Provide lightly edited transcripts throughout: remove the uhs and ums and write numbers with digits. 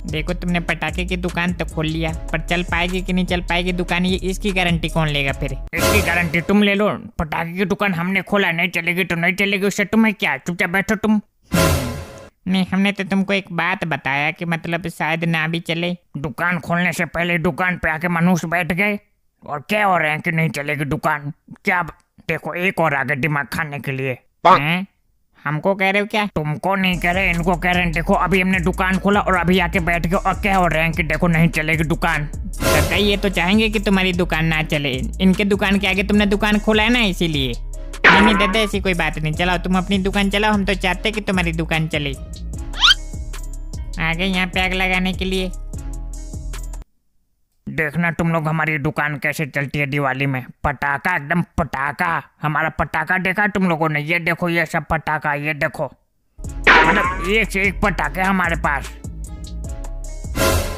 देखो तुमने पटाखे की दुकान तो खोल लिया, पर चल पाएगी कि नहीं चल पाएगी दुकान, ये इसकी गारंटी कौन लेगा फिर? इसकी गारंटी तुम ले लो। पटाखे की दुकान हमने खोला, नहीं चलेगी तो नहीं चलेगी, उससे तुम्हें क्या, चुपचाप बैठो तुम। नहीं, हमने तो तुमको एक बात बताया कि मतलब शायद ना भी चले। दुकान खोलने से पहले दुकान पे आके मनुष्य बैठ गए और क्या हो रहे हैं कि नहीं चलेगी दुकान। क्या देखो, एक और आगे दिमाग खाने के लिए। हैं? हमको कह रहे हो क्या? तुमको नहीं कह रहे, इनको कह रहे हैं। देखो अभी हमने दुकान खोला और अभी आके बैठ गए और क्या हो रहे हैं कि देखो नहीं चलेगी दुकान। तो ये तो चाहेंगे कि तुम्हारी दुकान ना चले, इनके दुकान के आगे तुमने दुकान खोला है ना, इसीलिए। नहीं दादा, ऐसी कोई बात नहीं, चलाओ तुम अपनी दुकान चलाओ, हम तो चाहते कि तुम्हारी दुकान चले। आगे यहाँ पे आग लगाने के लिए। देखना तुम लोग हमारी दुकान कैसे चलती है दिवाली में। पटाखा, एकदम पटाखा। हमारा पटाखा देखा तुम लोगों ने? ये देखो, ये सब पटाखा, ये देखो, मतलब एक से एक पटाखे हमारे पास।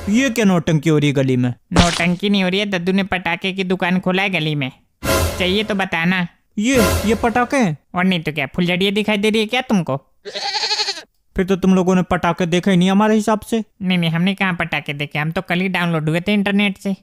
ये क्या नौटंकी हो रही है गली में? नौटंकी नहीं हो रही है, दद्दू ने पटाखे की दुकान खोला है गली में, चाहिए तो बताना। ये पटाखे हैं? और नहीं तो क्या, फुलझड़ियाँ दिखाई दे रही है क्या तुमको? फिर तो तुम लोगों ने पटाखे देखे ही नहीं हमारे हिसाब से। नहीं, हमने कहाँ पटाखे देखे, हम तो कल ही डाउनलोड हुए थे इंटरनेट से,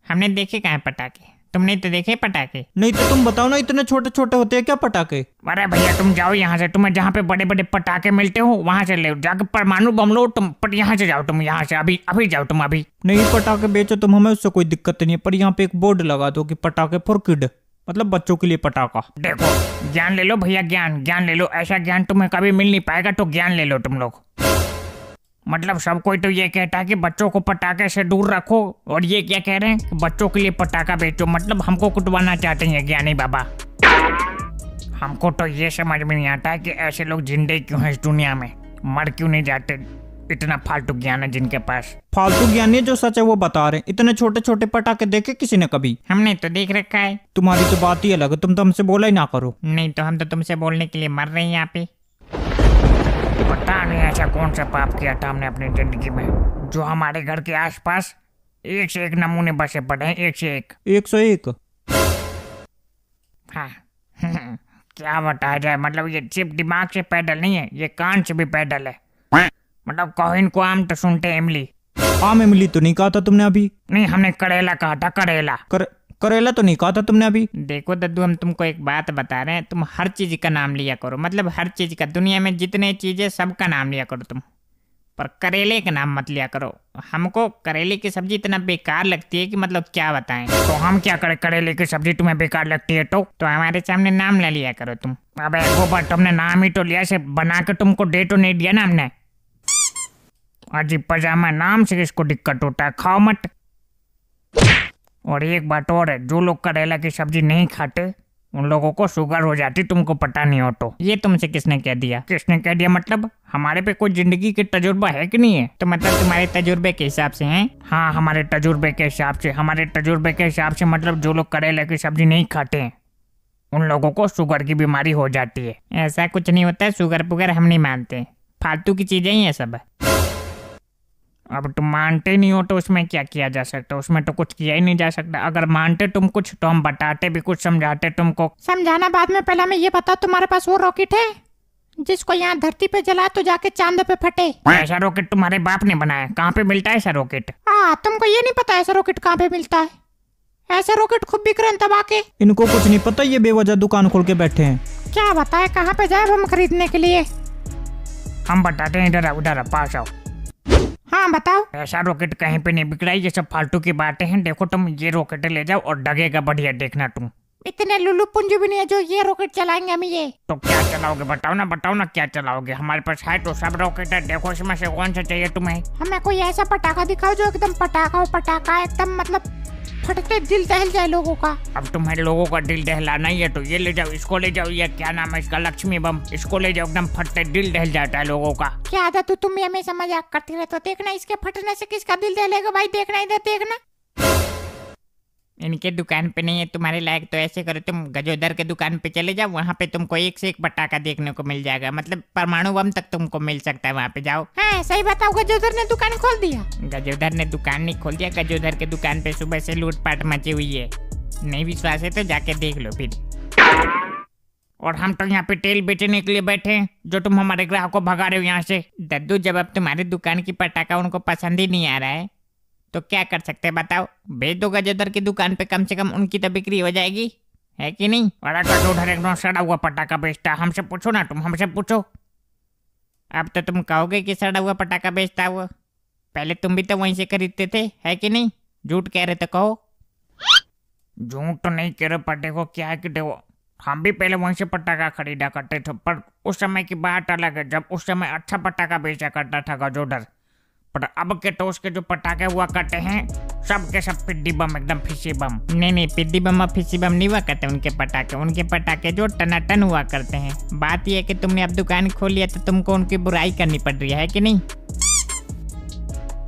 हमने देखे कहाँ पटाखे। तुमने तो देखे पटाखे? नहीं तो तुम बताओ ना, इतने छोटे छोटे होते हैं क्या पटाखे? अरे भैया तुम जाओ यहाँ से, तुम्हें जहाँ पे बड़े बड़े पटाखे मिलते हो वहाँ से ले जाके परमाणु बम लो तुम। पर यहाँ से जाओ तुम, यहाँ से अभी जाओ तुम अभी। नहीं, पटाखे बेचो तुम, हमें उससे कोई दिक्कत नहीं है, पर यहाँ पे एक बोर्ड लगा दो कि पटाखे फॉर किड, मतलब बच्चों के लिए पटाखा। देखो ज्ञान ले लो भैया, ज्ञान ले लो। ऐसा ज्ञान तुम्हें कभी मिल नहीं पाएगा, तो ज्ञान ले लो तुम लोग। मतलब सब कोई तो ये कहता है कि बच्चों को पटाखे से दूर रखो, और ये क्या कह रहे हैं कि बच्चों के लिए पटाखा बेचो। मतलब हमको कुटवाना चाहते हैं ज्ञानी बाबा। हमको तो ये समझ में नहीं आता है कि ऐसे लोग जिंदे क्यों हैं इस दुनिया में, मर क्यों नहीं जाते। इतना फालतू ज्ञान है जिनके पास। फालतू ज्ञान नहीं, जो सच है वो बता रहे हैं। इतने छोटे छोटे पटाखे देखे किसी ने कभी? हमने तो देख रखा है। तुम्हारी तो बात ही अलग है, तुम तो हमसे बोला ही ना करो। नहीं तो हम तो तुमसे बोलने के लिए मर रहे हैं यहाँ पे। पता नहीं ऐसा कौन सा पाप किया था हमने अपनी जिंदगी में, जो हमारे घर के आसपास एक से एक नमूने बसे पड़े हैं, एक से एक। 101। हाँ क्या बताया जाए, मतलब ये सिर्फ दिमाग से पैदल नहीं है, ये कान से भी पैदल है। मतलब कहो इनको आम तो सुनते हैं इमली। आम इमली तो नहीं कहा था तुमने अभी। नहीं, हमने करेला कहा था, करेला। करेला तो नहीं कहा था तुमने अभी। देखो दद्दू, हम तुमको एक बात बता रहे हैं, तुम हर चीज का नाम लिया करो, मतलब हर चीज का, दुनिया में जितने चीजें सबका नाम लिया करो तुम, पर करेले का नाम मत लिया करो। हमको करेले की सब्जी इतना बेकार लगती है कि मतलब क्या बताएं। तो हम क्या करें, करेले की सब्जी तुम्हें बेकार लगती है तो हमारे सामने नाम ले लिया करो तुम। अबे गोबर, तुमने नाम ही तो लिया, से बना के तुमको दे तो नहीं दिया ना हमने। अजीब पजामा, नाम से किसको दिक्कत होता है, खाओ मत। और एक बात और है, जो लोग करेला की सब्जी नहीं खाते उन लोगों को शुगर हो जाती, तुमको पता नहीं हो तो। ये तुमसे किसने कह दिया? किसने कह दिया मतलब? हमारे पे कोई जिंदगी के तजुर्बा है कि नहीं है? तो मतलब तुम्हारे तजुर्बे के हिसाब से हैं? हाँ, हमारे तजुर्बे के हिसाब से, मतलब जो लोग करेला की सब्जी नहीं खाते हैं उन लोगों को शुगर की बीमारी हो जाती है। ऐसा कुछ नहीं होता है, शुगर पुगर हम नहीं मानते, फालतू की चीजें ही है सब। अब तुम मानते नहीं हो तो उसमें क्या किया जा सकता, उसमें तो कुछ किया ही नहीं जा सकता। अगर मानते तुम कुछ तो हम बताते भी कुछ, समझाते तुमको। समझाना बाद में, पहले हमें ये बता, तुम्हारे पास वो रॉकेट है जिसको यहाँ धरती पे जला तो जाके चांद पे फटे? ऐसा रॉकेट तुम्हारे बाप ने बनाया? कहाँ पे मिलता है ऐसा रॉकेट? तुमको ये नहीं पता ऐसा रॉकेट कहाँ पे मिलता है? ऐसा रॉकेट खूब बिक रहे हैं दबा के। इनको कुछ नहीं पता, ये बेवजह दुकान खोल के बैठे हैं। क्या बताए, कहाँ पे जाए हम खरीदने के लिए? हम बताते हैं, इधर उधर पास आओ। हाँ बताओ। ऐसा रॉकेट कहीं पे नहीं बिक रहा है, ये सब फालतू की बातें हैं। देखो तुम ये रॉकेट ले जाओ और डगेगा बढ़िया, देखना तुम। इतने लुल्लू पुंजू भी नहीं है जो ये रॉकेट चलाएंगे हम। ये तो क्या चलाओगे, बताओ ना क्या चलाओगे? हमारे पास है तो सब रॉकेट है, देखो इसमें से कौन सा चाहिए तुम्हें? हमें कोई ऐसा पटाखा दिखाओ जो एकदम पटाखा एकदम मतलब फटते दिल दहल जाए लोगों का। अब तुम्हें लोगों का दिल दहलाना ही है तो ये ले जाओ, इसको ले जाओ। ये क्या नाम है इसका, लक्ष्मी बम। इसको ले जाओ, एकदम फटते दिल दहल जाता है लोगों का। क्या आदत है, तुम भी हमेशा मजाक करती रहते हो। देखना इसके फटने से किसका दिल दहलेगा भाई, देखना इधर देखना। इनके दुकान पे नहीं है तुम्हारे लायक, तो ऐसे करो तुम गजोदर के दुकान पे चले जाओ, वहाँ पे तुमको एक से एक पटाखा देखने को मिल जाएगा, मतलब परमाणु बम तक तुमको मिल सकता है, वहाँ पे जाओ। हाँ सही बताओ, गजोदर ने दुकान खोल दिया? गजोदर ने दुकान नहीं खोल दिया, गजोदर के दुकान पे सुबह से लूटपाट मची हुई है। नहीं विश्वास है तो जाके देख लो फिर। और हम तो यहाँ पे तेल बेचने के लिए बैठे हैं, जो तुम हमारे ग्राहक को भगा रहे हो यहाँ से। दद्दू, जब अब तुम्हारी दुकान की पटाखा उनको पसंद ही नहीं आ रहा है तो क्या कर सकते हैं बताओ? भेज दो गजेंद्र की दुकान पे, कम से कम उनकी तो बिक्री हो जाएगी, है कि नहीं? अरे गजोधर एकदम सड़ा हुआ पटाखा बेचता है, हमसे पूछो ना, तुम हमसे पूछो। अब तो तुम कहोगे कि सड़ा हुआ पटाखा बेचता हुआ, पहले तुम भी तो वहीं से खरीदते थे, है कि नहीं? झूठ कह रहे तो कहो। झूठ तो नहीं कह रहे, पर देखो क्या है कि देखो हम भी पहले वहीं से पटाखा खरीदा करते थे, पर उस समय की बात अलग है, जब उस समय अच्छा पटाखा बेचा करता था गजोधर। पर अब के तो उसके जो पटाखे हुआ करते हैं सब के सब पिड्डी बम, एकदम फिशी बम। नहीं, पिद्दी बम और फिसी बम नहीं हुआ करते उनके पटाखे जो टनाटन हुआ करते हैं। बात यह है कि तुमने अब दुकान खोल लिया तो तुमको उनकी बुराई करनी पड़ रही है कि नहीं?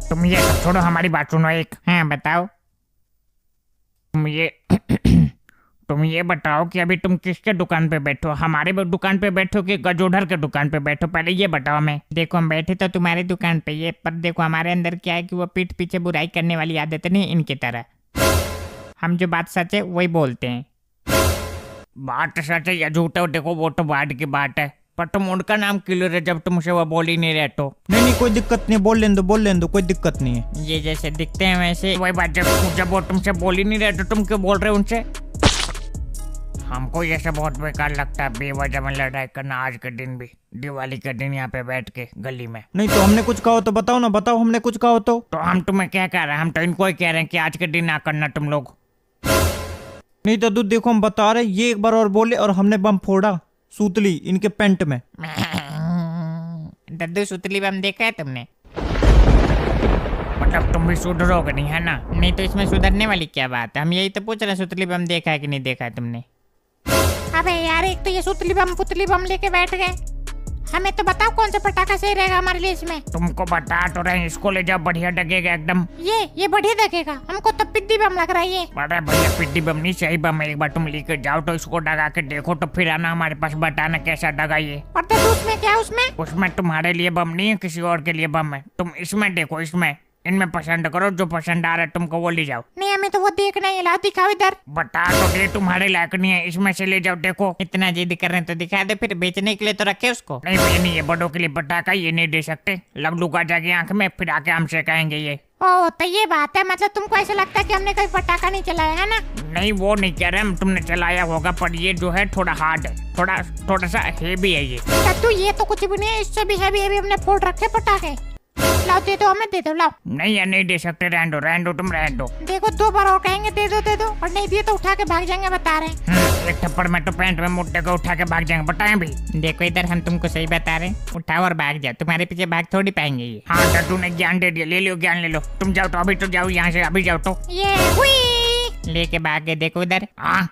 तुम ये सब छोड़ो, हमारी बात सुनो एक। हाँ बताओ। तुम ये बताओ कि अभी तुम किसके दुकान पे बैठो, हमारे दुकान पे बैठो कि गजोधर के दुकान पे बैठो, पहले ये बताओ हमें। देखो, हम बैठे तो तुम्हारी दुकान पे ये, पर देखो हमारे अंदर क्या है कि वो पीठ पीछे बुराई करने वाली आदत नहीं इनकी तरह। हम जो बात सच है वही बोलते हैं। बात सच है या झूठ है देखो वो तो बाद की बात है, पर तुम उनका नाम क्यों ले रहे जब तुमसे वो बोल ही नहीं रहे तो? नहीं, कोई दिक्कत नहीं, बोल लेने दो, कोई दिक्कत नहीं है। ये जैसे दिखते हैं वैसे। वही बात, जब वो तुमसे बोल ही नहीं रहे तो तुम क्यों बोल रहे हो उनसे? हमको ये सब बहुत बेकार लगता है, बेवजह में लड़ाई करना, आज के दिन भी, दिवाली के दिन यहाँ पे बैठ के गली में। नहीं तो हमने कुछ कहा हो तो बताओ ना, बताओ हमने कुछ कहा हो तो। हम तुम्हें क्या कह रहे हैं, हम तो इनको ही कह रहे हैं कि आज के दिन ना करना तुम लोग। नहीं तो दूध, देखो हम बता रहे, ये एक बार और बोले और हमने बम फोड़ा सूतली इनके पेंट में। दद्दू, सुतली बम देखा है तुमने? मतलब तुम भी सुधरोगे नहीं, है ना? नहीं तो इसमें सुधरने वाली क्या बात है? हम यही तो पूछ रहे हैं, सुतली बम देखा है कि नहीं देखा है तुमने? अबे यार, एक तो ये सुतली बम पुतली बम लेके बैठ गए। हमें तो बताओ कौन सा पटाखा सही रहेगा हमारे लिए इसमें। तुमको बता तो रहे, इसको ले जाओ, बढ़िया लगेगा एकदम। ये बढ़िया लगेगा, हमको तो पिद्दी बम लग रहा है ये। अरे भैया, पिड्डी बम नहीं, सही बम है, एक बार तुम लेके जाओ तो इसको डगा के देखो, तो फिर आना हमारे पास बताना कैसा डगा ये। और तो उसमें क्या, उसमें तुम्हारे लिए बम नहीं है, किसी और के लिए बम है। तुम इसमें देखो, इसमें इनमें पसंद करो, जो पसंद आ रहा है तुमको वो ले जाओ। नहीं, हमें तो वो देखना है, ला दिखाओ इधर। बता तो दे, तुम्हारे लायक नहीं है, इसमें से ले जाओ, देखो। इतना जिद कर रहे हैं तो दिखा दे, फिर बेचने के लिए तो रखे उसको। नहीं भैया, नहीं, ये बड़ों के लिए पटाखा ये नहीं दे सकते, लग का जाके आंख में, फिर आके हमसे कहेंगे ये। ओ तो ये बात है, मतलब तुमको ऐसा लगता है कि हमने कोई पटाखा नहीं चलाया है ना? नहीं, वो नहीं कह रहे हम, तुमने चलाया होगा, पर ये जो है थोड़ा हार्ड है, थोड़ा सा हेवी है ये। तू ये तो कुछ भी नहीं है, इससे भी हैवी हमने फोड़ रखे पटाखे। लाओ, दे दो, हमें दे दो, लाओ। नहीं यार, नहीं दे सकते, रहने दो, तुम रहने दो। देखो 2 बार और कहेंगे दे दो, और नहीं दिए तो उठा के भाग जाएंगे, बता रहे हैं। एक थप्पड़ में तो पैंट में मुट्ठे को उठा के भाग जाएंगे, बताएं भी। देखो इधर, हम तुमको सही बता रहे हैं, उठाओ और भाग जाओ, तुम्हारे पीछे भाग थोड़ी पाएंगे ये। हाँ तो तूने ज्ञान दे दिया, ले लो ज्ञान, ले लो, तुम जाओ तो, अभी तो जाओ यहाँ से, अभी जाओ तो। ये हुई। लेके भाग गए, देखो इधर। हाँ